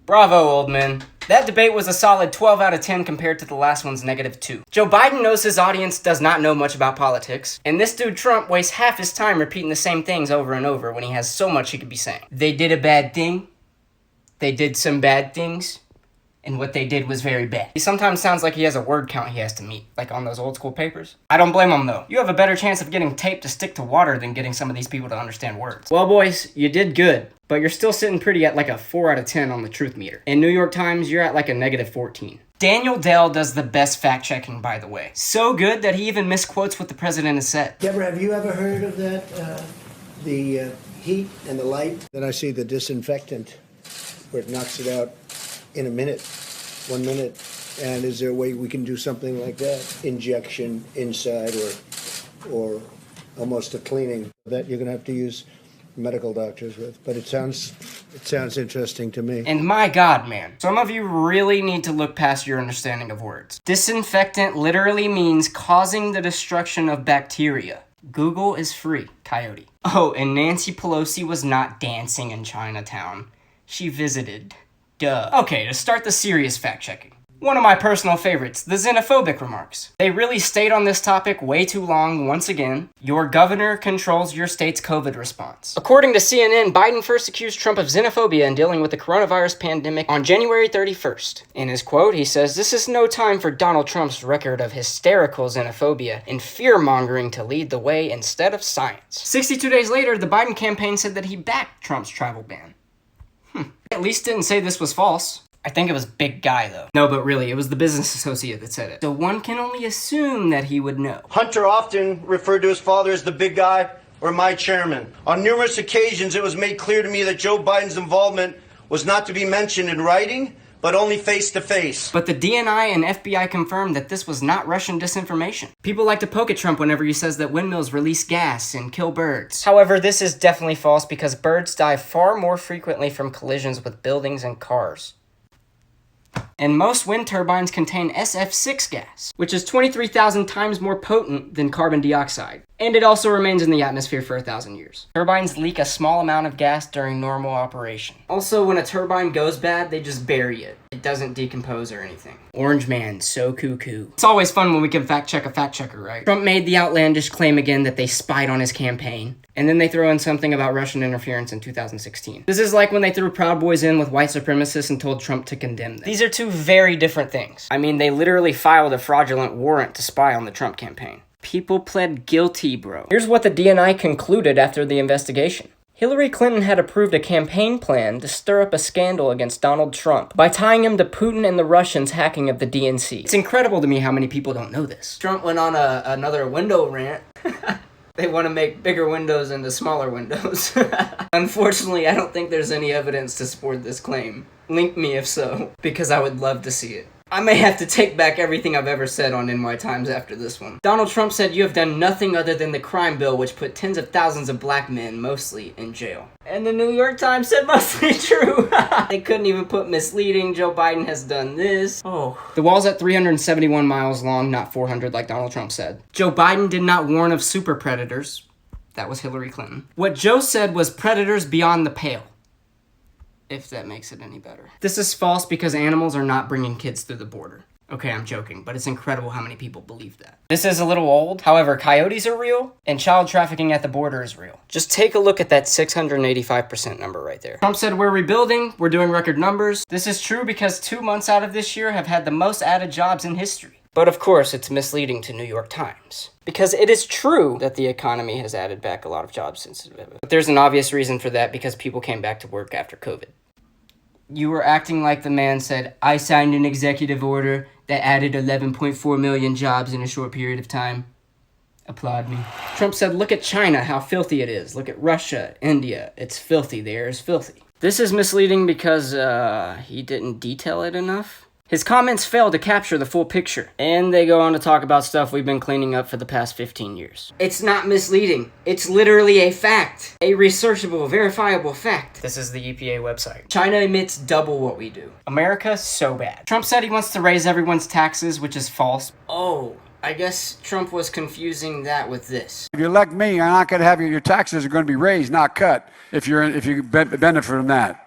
Bravo, old man. That debate was a solid 12 out of 10 compared to the last one's -2. Joe Biden knows his audience does not know much about politics, and this dude Trump wastes half his time repeating the same things over and over when he has so much he could be saying. They did a bad thing. They did some bad things. And what they did was very bad. He sometimes sounds like he has a word count he has to meet, like on those old school papers. I don't blame him though. You have a better chance of getting tape to stick to water than getting some of these people to understand words. Well boys, you did good, but you're still sitting pretty at like a 4 out of 10 on the truth meter. In New York Times, you're at like a -14. Daniel Dell does the best fact-checking, by the way. So good that he even misquotes what the president has said. Deborah, have you ever heard of that, the heat and the light? Then I see the disinfectant where it knocks it out in a minute, 1 minute. And is there a way we can do something like that? Injection inside or almost a cleaning that you're going to have to use medical doctors with. But it sounds interesting to me. And my God, man, some of you really need to look past your understanding of words. Disinfectant literally means causing the destruction of bacteria. Google is free, coyote. Oh, and Nancy Pelosi was not dancing in Chinatown. She visited. Duh. Okay, to start the serious fact-checking. One of my personal favorites, the xenophobic remarks. They really stayed on this topic way too long once again. Your governor controls your state's COVID response. According to CNN, Biden first accused Trump of xenophobia in dealing with the coronavirus pandemic on January 31st. In his quote, he says, "This is no time for Donald Trump's record of hysterical xenophobia and fear-mongering to lead the way instead of science." 62 days later, the Biden campaign said that he backed Trump's travel ban. At least didn't say this was false. I think it was Big Guy, though. No, but really, it was the business associate that said it. So one can only assume that he would know. Hunter often referred to his father as the big guy or my chairman. On numerous occasions, it was made clear to me that Joe Biden's involvement was not to be mentioned in writing, but only face-to-face. But the DNI and FBI confirmed that this was not Russian disinformation. People like to poke at Trump whenever he says that windmills release gas and kill birds. However, this is definitely false because birds die far more frequently from collisions with buildings and cars. And most wind turbines contain SF6 gas, which is 23,000 times more potent than carbon dioxide. And it also remains in the atmosphere for 1,000 years. Turbines leak a small amount of gas during normal operation. Also, when a turbine goes bad, they just bury it. It doesn't decompose or anything. Orange man, so cuckoo. It's always fun when we can fact check a fact checker, right? Trump made the outlandish claim again that they spied on his campaign. And then they throw in something about Russian interference in 2016. This is like when they threw Proud Boys in with white supremacists and told Trump to condemn them. These are two very different things. I mean, they literally filed a fraudulent warrant to spy on the Trump campaign. People pled guilty, bro. Here's what the DNI concluded after the investigation. Hillary Clinton had approved a campaign plan to stir up a scandal against Donald Trump by tying him to Putin and the Russians' hacking of the DNC. It's incredible to me how many people don't know this. Trump went on another window rant. They want to make bigger windows into smaller windows. Unfortunately, I don't think there's any evidence to support this claim. Link me if so, because I would love to see it. I may have to take back everything I've ever said on NY Times after this one. Donald Trump said you have done nothing other than the crime bill which put tens of thousands of black men, mostly, in jail. And the New York Times said mostly true. They couldn't even put misleading. Joe Biden has done this. Oh. The wall's at 371 miles long, not 400 like Donald Trump said. Joe Biden did not warn of super predators. That was Hillary Clinton. What Joe said was predators beyond the pale. If that makes it any better. This is false because animals are not bringing kids through the border. Okay, I'm joking, but it's incredible how many people believe that. This is a little old. However, coyotes are real, and child trafficking at the border is real. Just take a look at that 685% number right there. Trump said we're rebuilding, we're doing record numbers. This is true because 2 months out of this year have had the most added jobs in history. But of course, it's misleading to New York Times. Because it is true that the economy has added back a lot of jobs since. But there's an obvious reason for that because people came back to work after COVID. You were acting like the man said, I signed an executive order that added 11.4 million jobs in a short period of time. Applaud me. Trump said, look at China, how filthy it is. Look at Russia, India. It's filthy. The air is filthy. This is misleading because he didn't detail it enough. His comments fail to capture the full picture, and they go on to talk about stuff we've been cleaning up for the past 15 years. It's not misleading. It's literally a fact. A researchable, verifiable fact. This is the EPA website. China emits double what we do. America, so bad. Trump said he wants to raise everyone's taxes, which is false. Oh, I guess Trump was confusing that with this. If you elect me, I'm not going to have your taxes are going to be raised, not cut, if you benefit from that.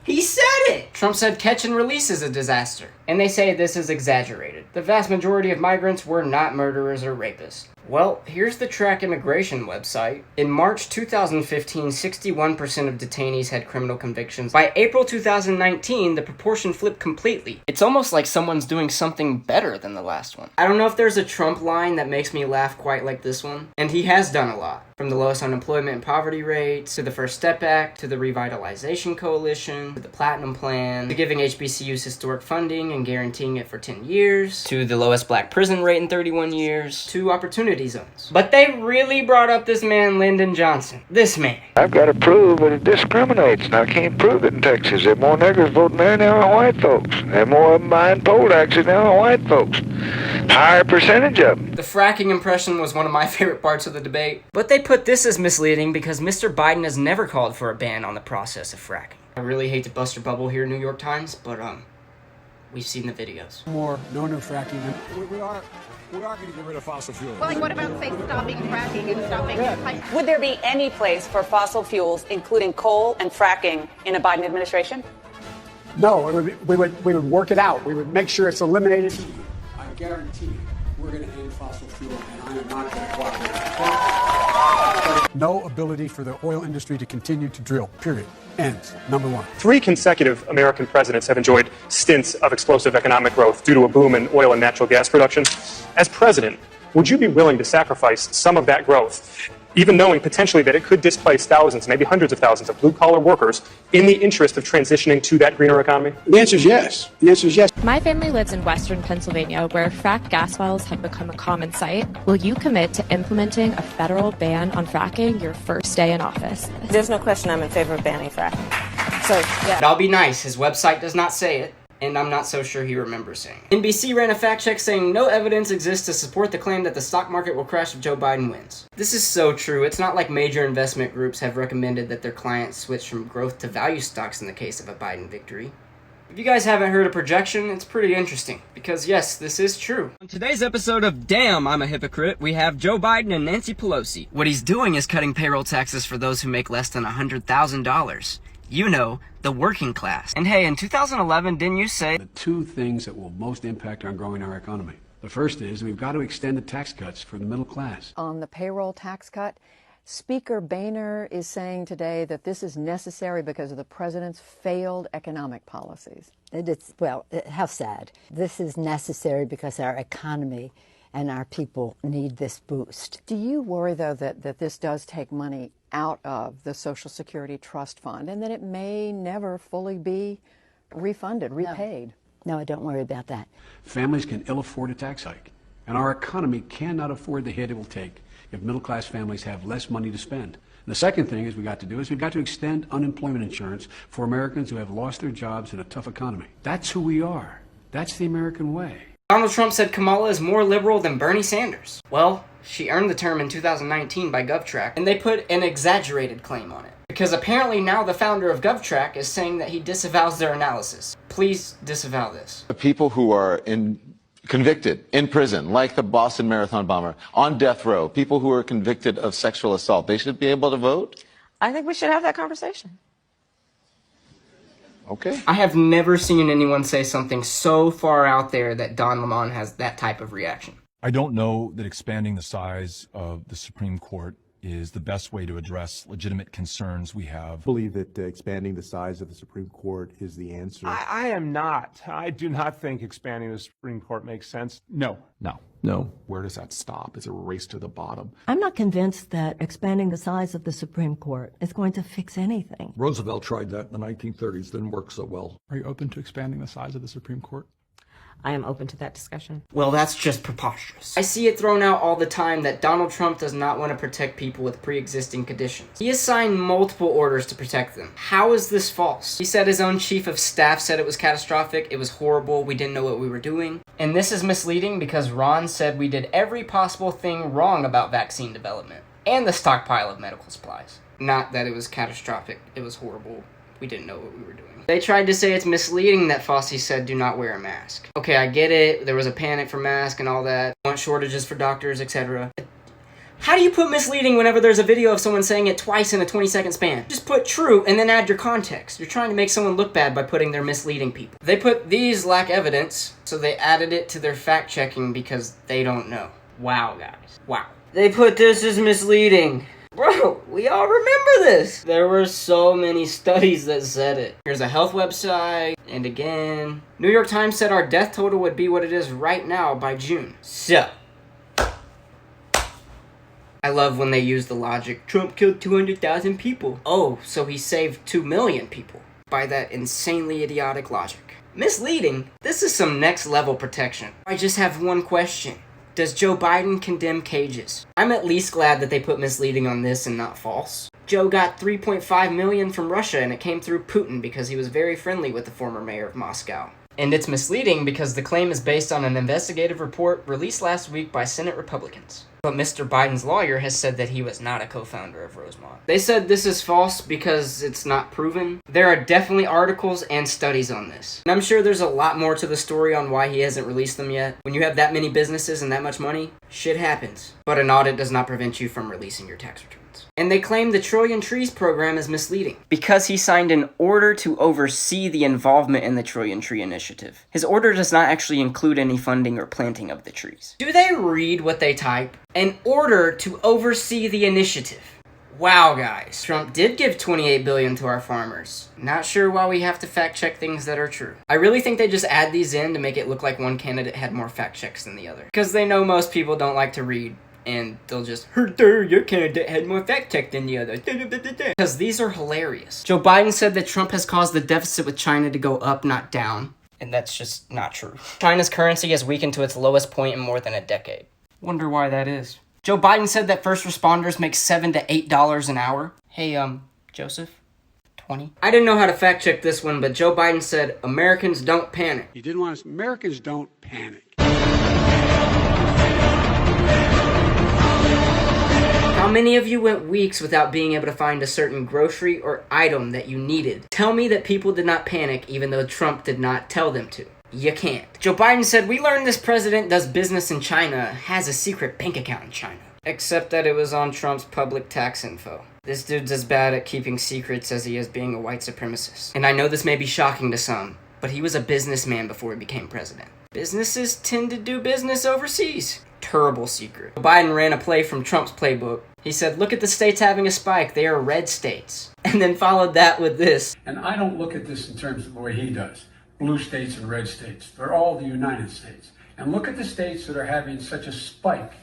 He said it! Trump said catch and release is a disaster. And they say this is exaggerated. The vast majority of migrants were not murderers or rapists. Well, here's the track immigration website. In March 2015, 61% of detainees had criminal convictions. By April 2019, the proportion flipped completely. It's almost like someone's doing something better than the last one. I don't know if there's a Trump line that makes me laugh quite like this one. And he has done a lot. From the lowest unemployment and poverty rates, to the First Step Act, to the Revitalization Coalition, to the Platinum Plan, to giving HBCUs historic funding and guaranteeing it for 10 years, to the lowest black prison rate in 31 years, to opportunity zones. But they really brought up this man, Lyndon Johnson. This man. I've got to prove that it discriminates, and I can't prove it in Texas. There are more niggers voting there now than white folks. There are more of them buying poll taxes now than white folks. Higher percentage of them. The fracking impression was one of my favorite parts of the debate. But they put this as misleading because Mr. Biden has never called for a ban on the process of fracking. I really hate to bust your bubble here, New York Times, but we've seen the videos. No fracking. We are going to get rid of fossil fuels. Well, like what about, say, stopping fracking and stopping pipe? Would there be any place for fossil fuels, including coal and fracking, in a Biden administration? No, we would work it out. We would make sure it's eliminated. I guarantee you, we're going to end fossil fuel, and I am not going to cooperate. No ability for the oil industry to continue to drill, period. Ends. Number one. 3 consecutive American presidents have enjoyed stints of explosive economic growth due to a boom in oil and natural gas production. As president, would you be willing to sacrifice some of that growth, even knowing potentially that it could displace thousands, maybe hundreds of thousands of blue-collar workers in the interest of transitioning to that greener economy? The answer is yes. The answer is yes. My family lives in western Pennsylvania, where fracked gas wells have become a common sight. Will you commit to implementing a federal ban on fracking your first day in office? There's no question I'm in favor of banning fracking. So, yeah. But I'll be nice, his website does not say it, and I'm not so sure he remembers saying it. NBC ran a fact check saying no evidence exists to support the claim that the stock market will crash if Joe Biden wins. This is so true. It's not like major investment groups have recommended that their clients switch from growth to value stocks in the case of a Biden victory. If you guys haven't heard a projection, it's pretty interesting, because yes, this is true. On today's episode of Damn, I'm a Hypocrite, we have Joe Biden and Nancy Pelosi. What he's doing is cutting payroll taxes for those who make less than $100,000. You know, the working class. And hey, in 2011, didn't you say The 2 things that will most impact on growing our economy. The first is we've got to extend the tax cuts for the middle class. On the payroll tax cut, Speaker Boehner is saying today that this is necessary because of the president's failed economic policies. How sad. This is necessary because our economy and our people need this boost. Do you worry, though, that this does take money out of the Social Security Trust Fund and that it may never fully be refunded, repaid? No, I don't worry about that. Families can ill afford a tax hike, and our economy cannot afford the hit it will take if middle-class families have less money to spend. And the second thing we've got to extend unemployment insurance for Americans who have lost their jobs in a tough economy. That's who we are. That's the American way. Donald Trump said Kamala is more liberal than Bernie Sanders. Well, she earned the term in 2019 by GovTrack, and they put an exaggerated claim on it. Because apparently now the founder of GovTrack is saying that he disavows their analysis. Please disavow this. The people who are convicted in prison, like the Boston Marathon bomber, on death row, people who are convicted of sexual assault, they should be able to vote? I think we should have that conversation. Okay. I have never seen anyone say something so far out there that Don Lemon has that type of reaction. I don't know that expanding the size of the Supreme Court is the best way to address legitimate concerns we have. I believe that expanding the size of the Supreme Court is the answer. I am not. I do not think expanding the Supreme Court makes sense. No. Where does that stop? It's a race to the bottom. I'm not convinced that expanding the size of the Supreme Court is going to fix anything. Roosevelt tried that in the 1930s, didn't work so well. Are you open to expanding the size of the Supreme Court? I am open to that discussion. Well, that's just preposterous. I see it thrown out all the time that Donald Trump does not want to protect people with pre-existing conditions. He has signed multiple orders to protect them. How is this false? He said his own chief of staff said it was catastrophic, it was horrible, we didn't know what we were doing. And this is misleading because Ron said we did every possible thing wrong about vaccine development and the stockpile of medical supplies. Not that it was catastrophic, it was horrible, we didn't know what we were doing. They tried to say it's misleading that Fauci said do not wear a mask. Okay, I get it. There was a panic for masks and all that. Want shortages for doctors, etc. How do you put misleading whenever there's a video of someone saying it twice in a 20-second span? Just put true and then add your context. You're trying to make someone look bad by putting their misleading people. They put these lack evidence, so they added it to their fact-checking because they don't know. Wow, guys. Wow. They put this as misleading. Bro, we all remember this. There were so many studies that said it. Here's a health website, and again. New York Times said our death total would be what it is right now by June. So, I love when they use the logic, Trump killed 200,000 people. Oh, so he saved 2 million people by that insanely idiotic logic. Misleading? This is some next level protection. I just have one question. Does Joe Biden condemn cages? I'm at least glad that they put misleading on this and not false. Joe got 3.5 million from Russia and it came through Putin because he was very friendly with the former mayor of Moscow. And it's misleading because the claim is based on an investigative report released last week by Senate Republicans. But Mr. Biden's lawyer has said that he was not a co-founder of Rosemont. They said this is false because it's not proven. There are definitely articles and studies on this. And I'm sure there's a lot more to the story on why he hasn't released them yet. When you have that many businesses and that much money, shit happens. But an audit does not prevent you from releasing your tax returns. And they claim the Trillion Trees program is misleading because he signed an order to oversee the involvement in the Trillion Tree Initiative. His order does not actually include any funding or planting of the trees. Do they read what they type? An order to oversee the initiative. Wow, guys. Trump did give $28 billion to our farmers. Not sure why we have to fact check things that are true. I really think they just add these in to make it look like one candidate had more fact checks than the other. Because they know most people don't like to read. And they'll just, your candidate had more fact check than the other. Because these are hilarious. Joe Biden said that Trump has caused the deficit with China to go up, not down. And that's just not true. China's currency has weakened to its lowest point in more than a decade. Wonder why that is. Joe Biden said that first responders make $7 to $8 an hour. Hey, Joseph? 20? I didn't know how to fact check this one, but Joe Biden said, Americans don't panic. You didn't want to, Americans don't panic. How many of you went weeks without being able to find a certain grocery or item that you needed? Tell me that people did not panic even though Trump did not tell them to. You can't. Joe Biden said, we learned this president does business in China, has a secret bank account in China. Except that it was on Trump's public tax info. This dude's as bad at keeping secrets as he is being a white supremacist. And I know this may be shocking to some, but he was a businessman before he became president. Businesses tend to do business overseas. Terrible secret. Biden ran a play from Trump's playbook. He said, look at the states having a spike. They are red states. And then followed that with this. And I don't look at this in terms of the way he does. Blue states and red states. They're all the United States. And look at the states that are having such a spike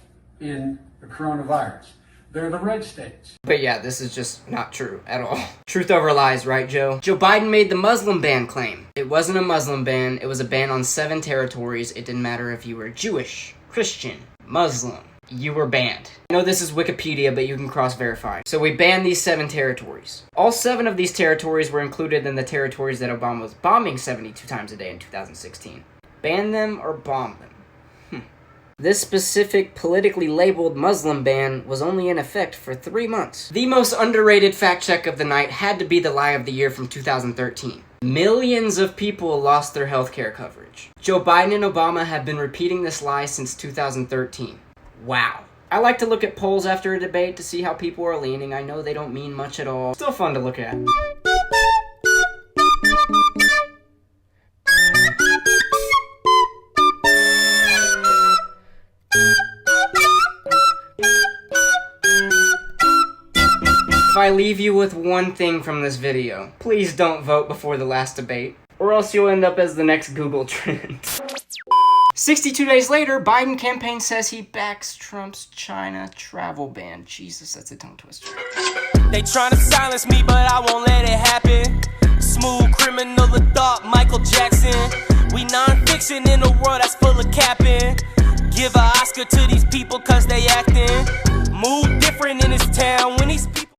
in the coronavirus. They're the red states. But yeah, this is just not true at all. Truth over lies, right, Joe? Joe Biden made the Muslim ban claim. It wasn't a Muslim ban. It was a ban on 7 territories. It didn't matter if you were Jewish, Christian, Muslim. You were banned. I know this is Wikipedia, but you can cross-verify. So we banned these 7 territories. All 7 of these territories were included in the territories that Obama was bombing 72 times a day in 2016. Ban them or bomb them? This specific politically labeled Muslim ban was only in effect for 3 months. The most underrated fact check of the night had to be the lie of the year from 2013. Millions of people lost their healthcare coverage. Joe Biden and Obama have been repeating this lie since 2013. Wow. I like to look at polls after a debate to see how people are leaning. I know they don't mean much at all. Still fun to look at. If I leave you with one thing from this video, please don't vote before the last debate, or else you'll end up as the next Google trend. 62 days later, Biden campaign says he backs Trump's China travel ban. Jesus, that's a tongue twister. They trying to silence me, but I won't let it happen. Smooth criminal adult Michael Jackson. We non-fiction in a world that's full of capping. Give an Oscar to these people cause they acting. Move